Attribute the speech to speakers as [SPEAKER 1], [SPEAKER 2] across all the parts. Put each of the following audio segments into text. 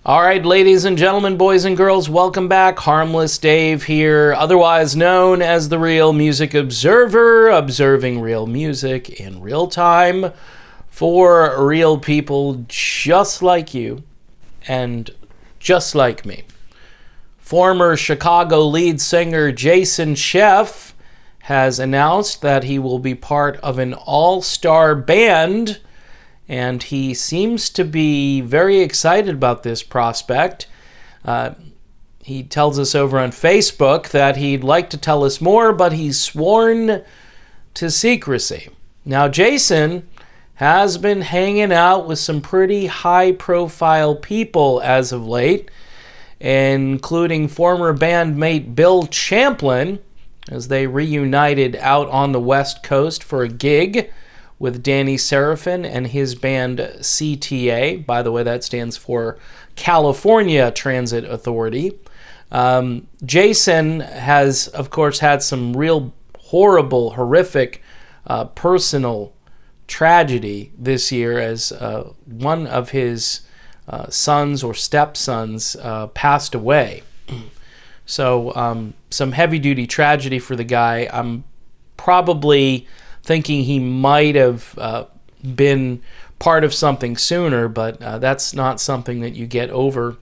[SPEAKER 1] All right, ladies and gentlemen, boys and girls, welcome back. Harmless Dave here, otherwise known as the Real Music Observer, observing real music in real time for real people just like you and just like me. Former Chicago lead singer Jason Scheff has announced that he will be part of an all-star band, and he seems to be very excited about this prospect. He tells us over on Facebook that he'd like to tell us more, but he's sworn to secrecy. Now, Jason has been hanging out with some pretty high-profile people as of late, including former bandmate Bill Champlin, as they reunited out on the West Coast for a gig with Danny Seraphin and his band CTA. By the way, that stands for California Transit Authority. Jason has, of course, had some real horrible, horrific personal tragedy this year as one of his sons or stepsons passed away. So some heavy-duty tragedy for the guy. I'm probably thinking he might have been part of something sooner, but that's not something that you get over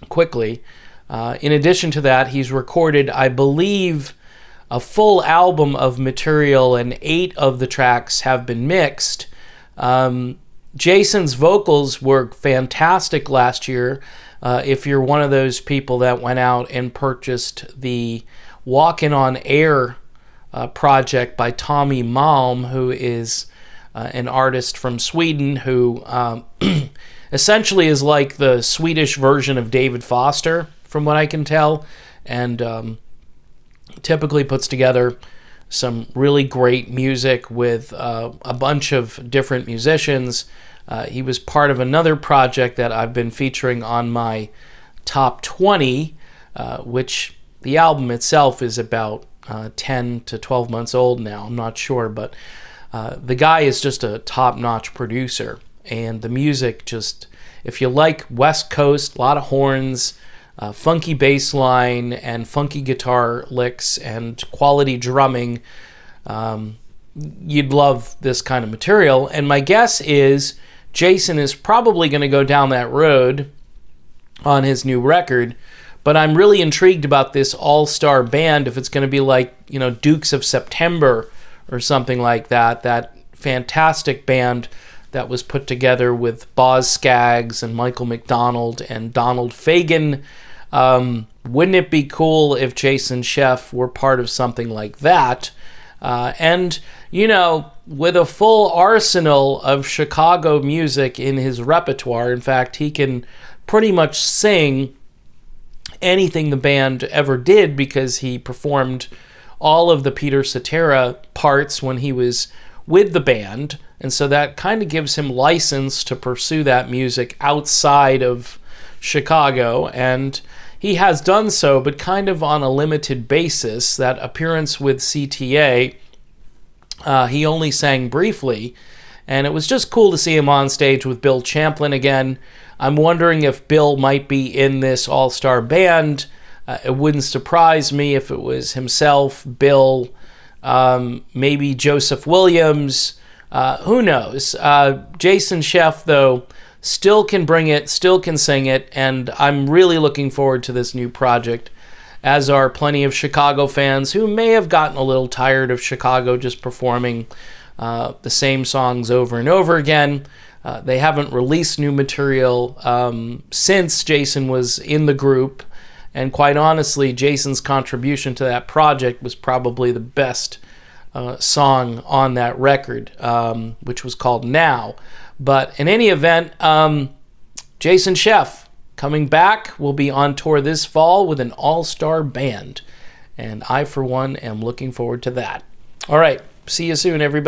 [SPEAKER 1] quickly. In addition to that, he's recorded, I believe, a full album of material, and 8 of the tracks have been mixed. Jason's vocals were fantastic last year. If you're one of those people that went out and purchased the Walkin' on Air project by Tommy Malm, who is an artist from Sweden who essentially is like the Swedish version of David Foster, from what I can tell, and typically puts together some really great music with a bunch of different musicians. He was part of another project that I've been featuring on my top 20, which the album itself is about 10 to 12 months old now. I'm not sure, but the guy is just a top-notch producer. And the music just, if you like West Coast, a lot of horns, funky bass line, and funky guitar licks, and quality drumming, you'd love this kind of material. And my guess is Jason is probably going to go down that road on his new record, but I'm really intrigued about this all-star band, if it's going to be like, Dukes of September or something like that, that fantastic band that was put together with Boz Scaggs and Michael McDonald and Donald Fagen. Wouldn't it be cool if Jason Scheff were part of something like that? And, with a full arsenal of Chicago music in his repertoire, in fact, he can pretty much sing anything the band ever did because he performed all of the Peter Cetera parts when he was with the band, and so that kind of gives him license to pursue that music outside of Chicago, and he has done so, but kind of on a limited basis. That appearance with CTA, he only sang briefly, and it was just cool to see him on stage with Bill Champlin again. I'm wondering if Bill might be in this all-star band. It wouldn't surprise me if it was himself, Bill, maybe Joseph Williams. Who knows? Jason Scheff, though, still can bring it, still can sing it, and I'm really looking forward to this new project, as are plenty of Chicago fans who may have gotten a little tired of Chicago just performing the same songs over and over again. They haven't released new material since Jason was in the group, and quite honestly, Jason's contribution to that project was probably the best song on that record, which was called Now. But in any event, Jason Scheff coming back, will be on tour this fall with an all-star band, and I, for one, am looking forward to that. All right, see you soon, everybody.